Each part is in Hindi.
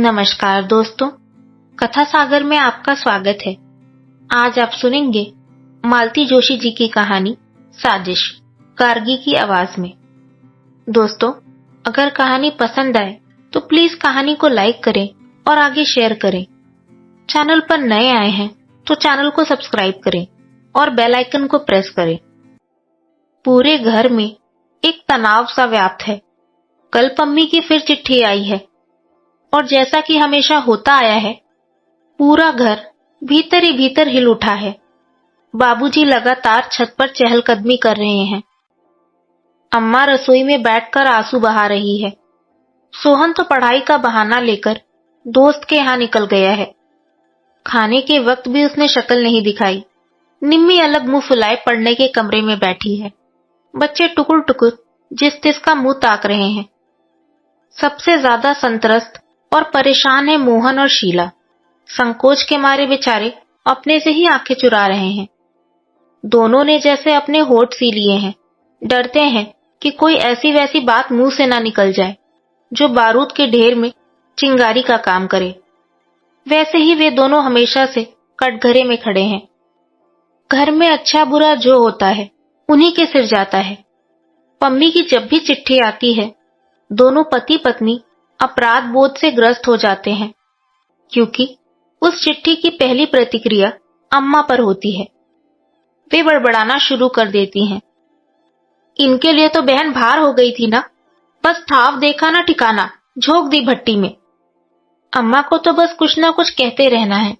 नमस्कार दोस्तों, कथा सागर में आपका स्वागत है। आज आप सुनेंगे मालती जोशी जी की कहानी साजिश, गार्गी की आवाज में। दोस्तों, अगर कहानी पसंद आए तो प्लीज कहानी को लाइक करें और आगे शेयर करें। चैनल पर नए आए हैं तो चैनल को सब्सक्राइब करें और बेल आइकन को प्रेस करें। पूरे घर में एक तनाव सा व्याप्त है। कल पम्मी की फिर चिट्ठी आई है और जैसा कि हमेशा होता आया है, पूरा घर भीतर ही भीतर हिल उठा है। बाबूजी लगातार छत पर चहलकदमी कर रहे हैं। अम्मा रसोई में बैठकर आंसू बहा रही है। सोहन तो पढ़ाई का बहाना लेकर दोस्त के यहाँ निकल गया है। खाने के वक्त भी उसने शक्ल नहीं दिखाई। निम्मी अलग मुंह फुलाए पढ़ने के कमरे में बैठी है। बच्चे टुकुर टुकुर जिस तिस का मुंह ताक रहे हैं। सबसे ज्यादा संत्रस्त और परेशान है मोहन और शीला। संकोच के मारे बेचारे अपने से ही आंखें चुरा रहे हैं। दोनों ने जैसे अपने होठ सी लिए हैं। डरते हैं कि कोई ऐसी वैसी बात मुंह से ना निकल जाए जो बारूद के ढेर में चिंगारी का काम करे। वैसे ही वे दोनों हमेशा से कटघरे में खड़े हैं। घर में अच्छा बुरा जो होता है उन्हीं के सिर जाता है। पम्मी की जब भी चिट्ठी आती है, दोनों पति पत्नी अपराध बोध से ग्रस्त हो जाते हैं, क्योंकि उस चिट्ठी की पहली प्रतिक्रिया अम्मा पर होती है। वे बड़बड़ाना शुरू कर देती हैं। इनके लिए तो बहन भार हो गई थी ना, बस ठाव देखा ना ठिकाना, झोंक दी भट्टी में। अम्मा को तो बस कुछ ना कुछ कहते रहना है।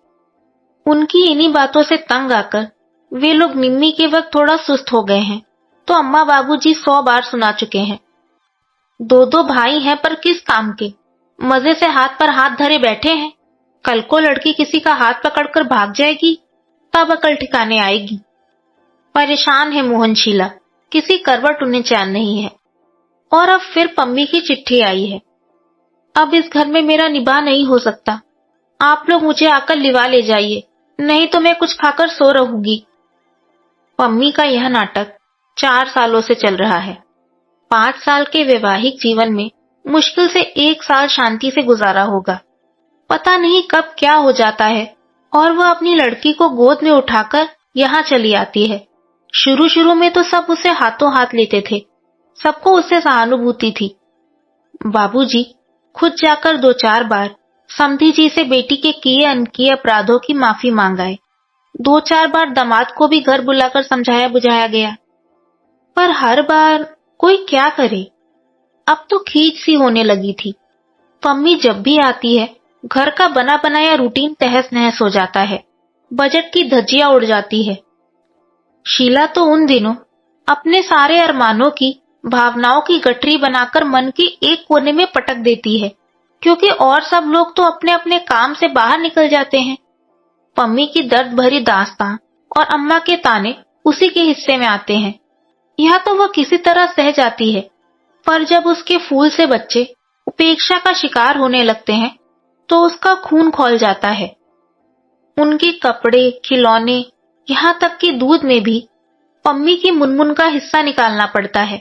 उनकी इन्हीं बातों से तंग आकर वे लोग निम्मी के वक्त थोड़ा सुस्त हो गए हैं, तो अम्मा बाबूजी 100 बार सुना चुके हैं। दो दो भाई हैं पर किस काम के, मजे से हाथ पर हाथ धरे बैठे हैं। कल को लड़की किसी का हाथ पकड़कर भाग जाएगी, तब अकल ठिकाने आएगी। परेशान है मोहन शीला, किसी करवट उन्हें चैन नहीं है। और अब फिर पम्मी की चिट्ठी आई है। अब इस घर में मेरा निभा नहीं हो सकता। आप लोग मुझे आकर लिवा ले जाइए, नहीं तो मैं कुछ खाकर सो रहूंगी। पम्मी का यह नाटक 4 सालों से चल रहा है। 5 साल के वैवाहिक जीवन में मुश्किल से 1 साल शांति से गुजारा होगा। पता नहीं कब क्या हो जाता है और वह अपनी लड़की को गोद में उठाकर यहाँ चली आती है। शुरू शुरू में तो सब उसे हाथों हाथ लेते थे। सबको उससे सहानुभूति थी। बाबूजी खुद जाकर 2-4 बार समधी जी से बेटी के किए अनकिए अपराधों की माफी मांगाए। 2-4 बार दामाद को भी घर बुलाकर समझाया बुझाया गया, पर हर बार कोई क्या करे। अब तो खींच सी होने लगी थी। पम्मी जब भी आती है, घर का बना बनाया रूटीन तहस नहस हो जाता है। बजट की धज्जियां उड़ जाती है। शीला तो उन दिनों अपने सारे अरमानों की, भावनाओं की गठरी बनाकर मन के एक कोने में पटक देती है, क्योंकि और सब लोग तो अपने अपने काम से बाहर निकल जाते हैं। पम्मी की दर्द भरी दास्तां और अम्मा के ताने उसी के हिस्से में आते हैं। यह तो वह किसी तरह सह जाती है, पर जब उसके फूल से बच्चे उपेक्षा का शिकार होने लगते हैं तो उसका खून खौल जाता है। उनके कपड़े, खिलौने, यहाँ तक कि दूध में भी पम्मी की मुनमुन का हिस्सा निकालना पड़ता है।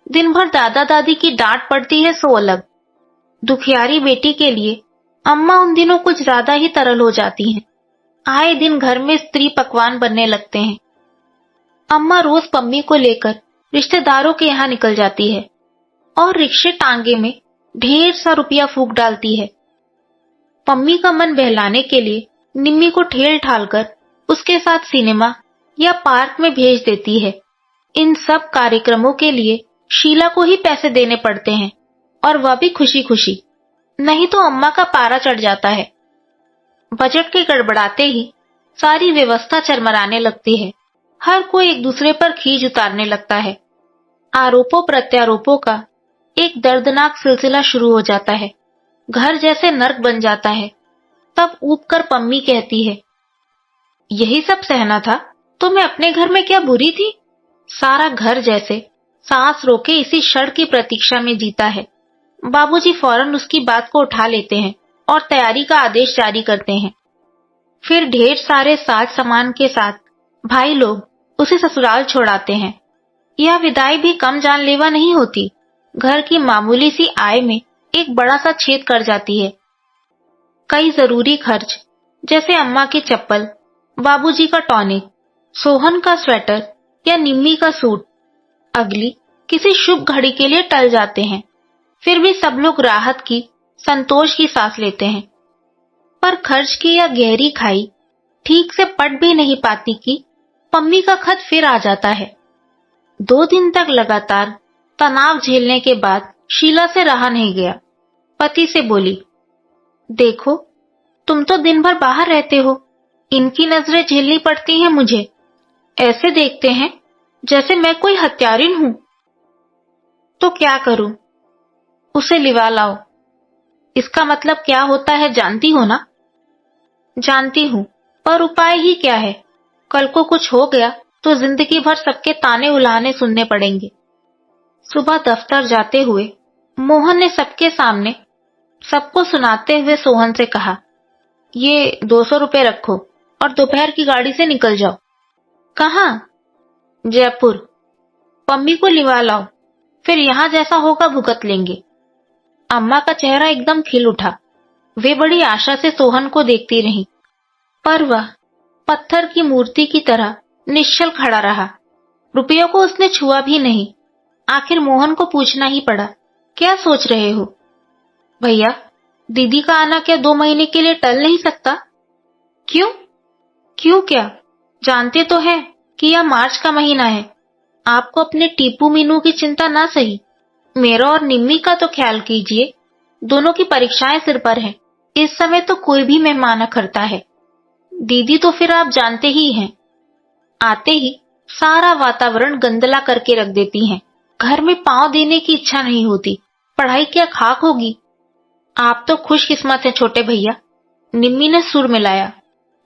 दिन भर दादा दादी की डांट पड़ती है सो अलग। दुखियारी बेटी के लिए अम्मा उन दिनों कुछ ज्यादा ही तरल हो जाती हैं। आए दिन घर में स्त्री पकवान बनने लगते हैं। अम्मा रोज पम्मी को लेकर रिश्तेदारों के यहाँ निकल जाती है और रिक्शे टांगे में ढेर सा रुपया फूंक डालती है। पम्मी का मन बहलाने के लिए निम्मी को ठेल ठाल कर उसके साथ सिनेमा या पार्क में भेज देती है। इन सब कार्यक्रमों के लिए शीला को ही पैसे देने पड़ते हैं, और वह भी खुशी खुशी, नहीं तो अम्मा का पारा चढ़ जाता है। बजट के गड़बड़ाते ही सारी व्यवस्था चरमराने लगती है। हर कोई एक दूसरे पर खींच उतारने लगता है। आरोपों प्रत्यारोपों का एक दर्दनाक सिलसिला शुरू हो जाता है। घर जैसे नर्क बन जाता है। तब ऊब कर पम्मी कहती है, यही सब सहना था तो मैं अपने घर में क्या बुरी थी। सारा घर जैसे सांस रोके इसी क्षण की प्रतीक्षा में जीता है। बाबूजी फौरन उसकी बात को उठा लेते हैं और तैयारी का आदेश जारी करते हैं। फिर ढेर सारे साज सामान के साथ भाई लोग उसे ससुराल छोड़ाते हैं। यह विदाई भी कम जानलेवा नहीं होती। घर की मामूली सी आय में एक बड़ा सा छेद कर जाती है। कई जरूरी खर्च जैसे अम्मा की चप्पल, बाबूजी का टॉनिक, सोहन का स्वेटर या निम्मी का सूट अगली किसी शुभ घड़ी के लिए टल जाते हैं। फिर भी सब लोग राहत की, संतोष की सांस लेते हैं। पर खर्च की यह गहरी खाई ठीक से पट भी नहीं पाती कि पम्मी का खत फिर आ जाता है। 2 दिन तक लगातार तनाव झेलने के बाद शीला से रहा नहीं गया। पति से बोली, देखो तुम तो दिन भर बाहर रहते हो, इनकी नजरें झेलनी पड़ती हैं मुझे। ऐसे देखते हैं जैसे मैं कोई हत्यारिन हूं। तो क्या करूं? उसे लिवा लाओ। इसका मतलब क्या होता है जानती हो ना? जानती हूं, पर उपाय ही क्या है? कल को कुछ हो गया तो जिंदगी भर सबके ताने उलाने सुनने पड़ेंगे। सुबह दफ्तर जाते हुए मोहन ने सबके सामने सबको सुनाते हुए सोहन से कहा, ये 200 रुपए रखो और दोपहर की गाड़ी से निकल जाओ। कहाँ? जयपुर। पम्मी को लिवा लाओ, फिर यहां जैसा होगा भुगत लेंगे। अम्मा का चेहरा एकदम खिल उठा। वे बड़ी आशा से सोहन को देखती रहीं, पर वह पत्थर की मूर्ति की तरह निश्चल खड़ा रहा। रुपयों को उसने छुआ भी नहीं। आखिर मोहन को पूछना ही पड़ा, क्या सोच रहे हो? भैया, दीदी का आना क्या 2 महीने के लिए टल नहीं सकता? क्यों? क्यों क्या? जानते तो हैं कि यह मार्च का महीना है। आपको अपने टीपू मीनू की चिंता ना सही, मेरा और निम्मी का तो ख्याल कीजिए। दोनों की परीक्षाएं सिर पर हैं। इस समय तो कोई भी मेहमान करता है। दीदी तो फिर आप जानते ही हैं, आते ही सारा वातावरण गंदला करके रख देती हैं। घर में पांव देने की इच्छा नहीं होती। पढ़ाई क्या खाक होगी। आप तो खुशकिस्मत हैं छोटे भैया। निम्मी ने सुर मिलाया।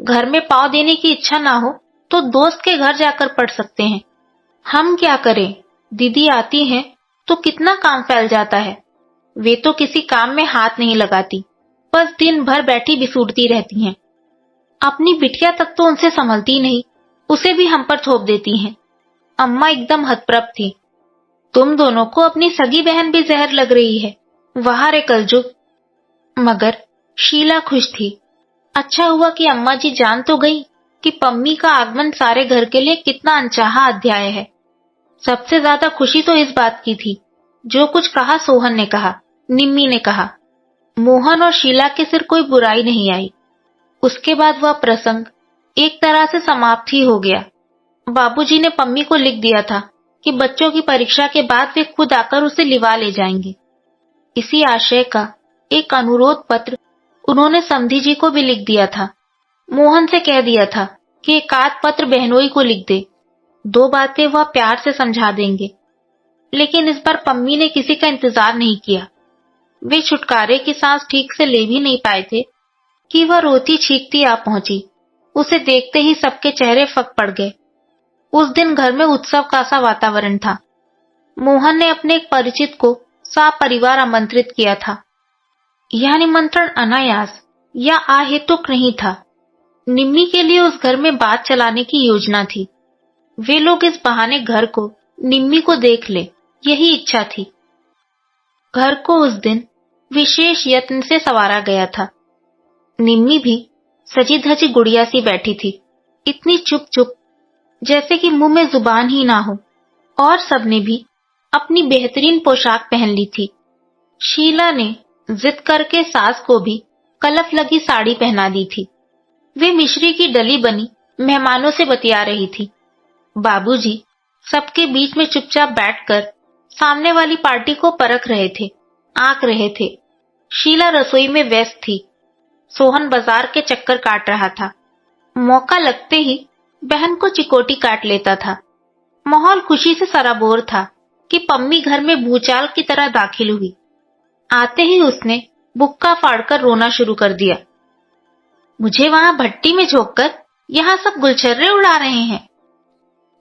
घर में पांव देने की इच्छा ना हो तो दोस्त के घर जाकर पढ़ सकते हैं। हम क्या करें? दीदी आती हैं तो कितना काम फैल जाता है। वे तो किसी काम में हाथ नहीं लगाती, बस दिन भर बैठी बिसूरती रहती हैं। अपनी बिटिया तक तो उनसे संभलती नहीं, उसे भी हम पर थोप देती हैं। अम्मा एकदम हतप्रभ थी। तुम दोनों को अपनी सगी बहन भी जहर लग रही है। वाह रे कलजुग। मगर शीला खुश थी। अच्छा हुआ कि अम्मा जी जान तो गई कि पम्मी का आगमन सारे घर के लिए कितना अनचाहा अध्याय है। सबसे ज्यादा खुशी तो इस बात की थी, जो कुछ कहा सोहन ने कहा, निम्मी ने कहा। मोहन और शीला के सिर कोई बुराई नहीं आई। उसके बाद वह प्रसंग एक तरह से समाप्त ही हो गया। बाबूजी ने पम्मी को लिख दिया था कि बच्चों की परीक्षा के बाद वे खुद आकर उसे लिवा ले जाएंगे। इसी आशय का एक अनुरोध पत्र उन्होंने समधी जी को भी लिख दिया था। मोहन से कह दिया था कि एक आध पत्र बहनोई को लिख दे, 2 बातें वह प्यार से समझा देंगे। लेकिन इस बार पम्मी ने किसी का इंतजार नहीं किया। वे छुटकारे की सांस ठीक से ले भी नहीं पाए थे कि वह रोती चीखती आ पहुंची। उसे देखते ही सबके चेहरे फक पड़ गए। उस दिन घर में उत्सव का सा वातावरण था। मोहन ने अपने एक परिचित को सपरिवार आमंत्रित किया था। यह निमंत्रण अनायास या अहेतुक नहीं था। निम्मी के लिए उस घर में बात चलाने की योजना थी। वे लोग इस बहाने घर को, निम्मी को देख ले, यही इच्छा थी। घर को उस दिन विशेष यत्न से संवारा गया था। निम्मी भी सजी धजी गुड़िया सी बैठी थी, इतनी चुप चुप जैसे कि मुंह में जुबान ही ना हो। और सबने भी अपनी बेहतरीन पोशाक पहन ली थी। शीला ने जिद करके सास को भी कलफ लगी साड़ी पहना दी थी। वे मिश्री की डली बनी मेहमानों से बतिया रही थी। बाबूजी सबके बीच में चुपचाप बैठकर सामने वाली पार्टी को परख रहे थे, आंक रहे थे। शीला रसोई में व्यस्त थी। सोहन बाजार के चक्कर काट रहा था। मौका लगते ही बहन को चिकोटी काट लेता था। माहौल खुशी से सराबोर था कि पम्मी घर में भूचाल की तरह दाखिल हुई। आते ही उसने बुक्का फाड़कर रोना शुरू कर दिया। मुझे वहां भट्टी में झोंककर यहाँ सब गुलछर्रे उड़ा रहे हैं।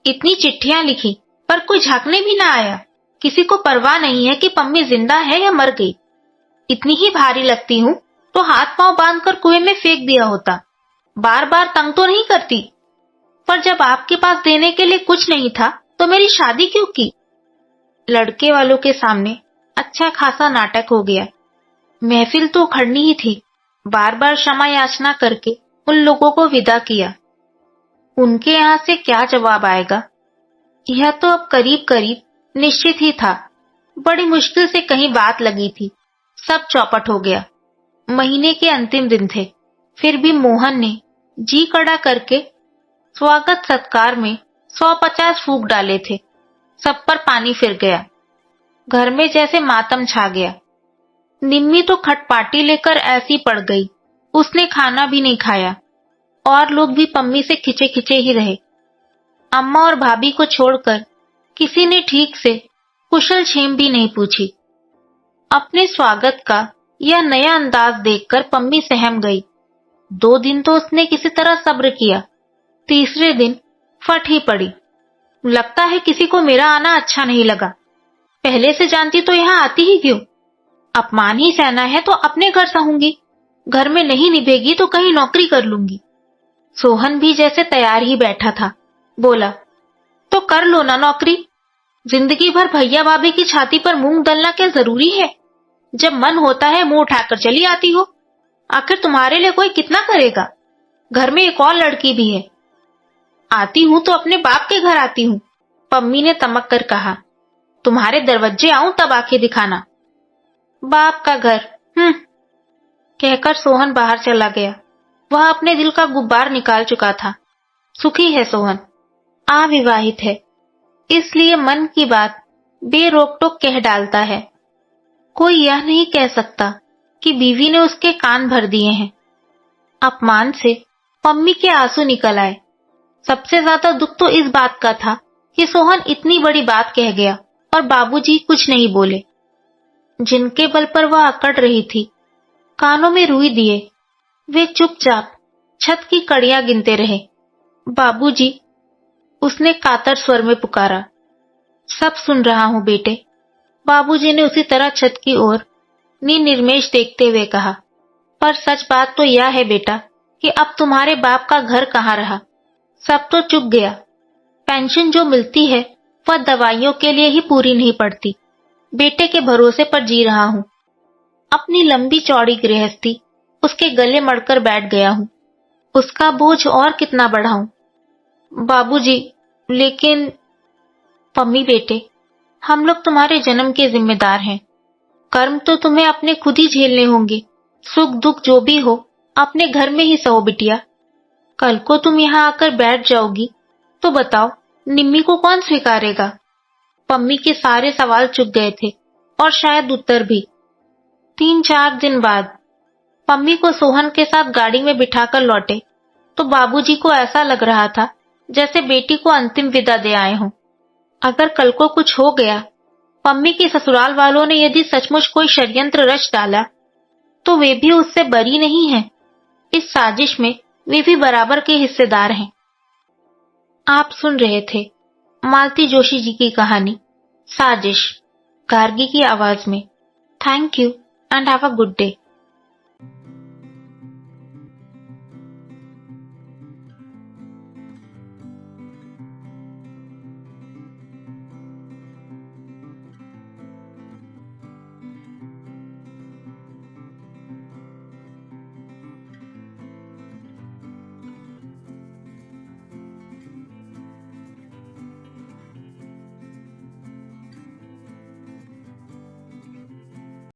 इतनी चिट्ठियां लिखी पर कोई झांकने भी ना आया। किसी को परवाह नहीं है कि पम्मी जिंदा है या मर गई। इतनी ही भारी लगती हूँ तो हाथ पांव बांधकर कुएं में फेंक दिया होता। बार बार तंग तो नहीं करती, पर जब आपके पास देने के लिए कुछ नहीं था तो मेरी शादी क्यों की? लड़के वालों के सामने अच्छा खासा नाटक हो गया। महफिल तो उखड़नी ही थी। बार बार क्षमा याचना करके उन लोगों को विदा किया। उनके यहाँ से क्या जवाब आएगा, यह तो अब करीब करीब निश्चित ही था। बड़ी मुश्किल से कहीं बात लगी थी, सब चौपट हो गया। महीने के अंतिम दिन थे, फिर भी मोहन ने जी कड़ा करके स्वागत सत्कार में 150 फूंक डाले थे। सब पर पानी फिर गया। घर में जैसे मातम छा गया। निम्मी तो खटपाटी लेकर ऐसी पड़ गई, उसने खाना भी नहीं खाया। और लोग भी पम्मी से खिंचे खिंचे ही रहे। अम्मा और भाभी को छोड़कर किसी ने ठीक से कुशल क्षेम भी नहीं पूछी। अपने स्वागत का यह नया अंदाज देखकर पम्मी सहम गई। 2 दिन तो उसने किसी तरह सब्र किया, तीसरे दिन फट ही पड़ी। लगता है किसी को मेरा आना अच्छा नहीं लगा। पहले से जानती तो यहाँ आती ही क्यों। अपमान ही सहना है तो अपने घर सहूंगी, घर में नहीं निभेगी तो कहीं नौकरी कर लूंगी। सोहन भी जैसे तैयार ही बैठा था, बोला, तो कर लो ना नौकरी। जिंदगी भर भैया भाभी की छाती पर मूंग दलना क्या जरूरी है। जब मन होता है मुंह उठाकर चली आती हो। आखिर तुम्हारे लिए कोई कितना करेगा। घर में एक और लड़की भी है। आती हूं तो अपने बाप के घर आती हूं, पम्मी ने तमक कर कहा। तुम्हारे दरवाजे आऊं तब आंखें दिखाना। बाप का घर, कहकर सोहन बाहर चला गया। वह अपने दिल का गुब्बार निकाल चुका था। सुखी है सोहन, अविवाहित है, इसलिए मन की बात बेरोक टोक कह डालता है। कोई यह नहीं कह सकता कि बीवी ने उसके कान भर दिए हैं। अपमान से पम्मी के आंसू निकल आए। सबसे ज्यादा दुख तो इस बात का था कि सोहन इतनी बड़ी बात कह गया और बाबूजी कुछ नहीं बोले। जिनके बल पर वह अकड़ रही थी, कानों में रुई दिए, वे चुपचाप छत की कड़ियां गिनते रहे। बाबूजी, उसने कातर स्वर में पुकारा। सब सुन रहा हूं बेटे, बाबूजी ने उसी तरह छत की ओर निर्निमेष देखते हुए कहा। पर सच बात तो यह है बेटा कि अब तुम्हारे बाप का घर कहाँ रहा। सब तो चुक गया। पेंशन जो मिलती है वह दवाइयों के लिए ही पूरी नहीं पड़ती। बेटे के भरोसे पर जी रहा हूं। अपनी लंबी चौड़ी गृहस्थी उसके गले मड़कर बैठ गया हूं। उसका बोझ और कितना बढ़ाऊं। बाबूजी, लेकिन पम्मी बेटे, हम लोग तुम्हारे जन्म के जिम्मेदार हैं। कर्म तो तुम्हें अपने खुद ही झेलने होंगे। सुख दुख जो भी हो अपने घर में ही सहो बिटिया। कल को तुम यहाँ आकर बैठ जाओगी तो बताओ निम्मी को कौन स्वीकारेगा। पम्मी के सारे सवाल चुक गए थे और शायद उत्तर भी। 3-4 दिन बाद पम्मी को सोहन के साथ गाड़ी में बिठाकर लौटे तो बाबूजी को ऐसा लग रहा था जैसे बेटी को अंतिम विदा दे आए हों। अगर कल को कुछ हो गया, पम्मी के ससुराल वालों ने यदि सचमुच कोई षड्यंत्र रच डाला, तो वे भी उससे बरी नहीं हैं। इस साजिश में वे भी बराबर के हिस्सेदार हैं। आप सुन रहे थे मालती जोशी जी की कहानी साजिश, गार्गी की आवाज में। Thank you and have a good day.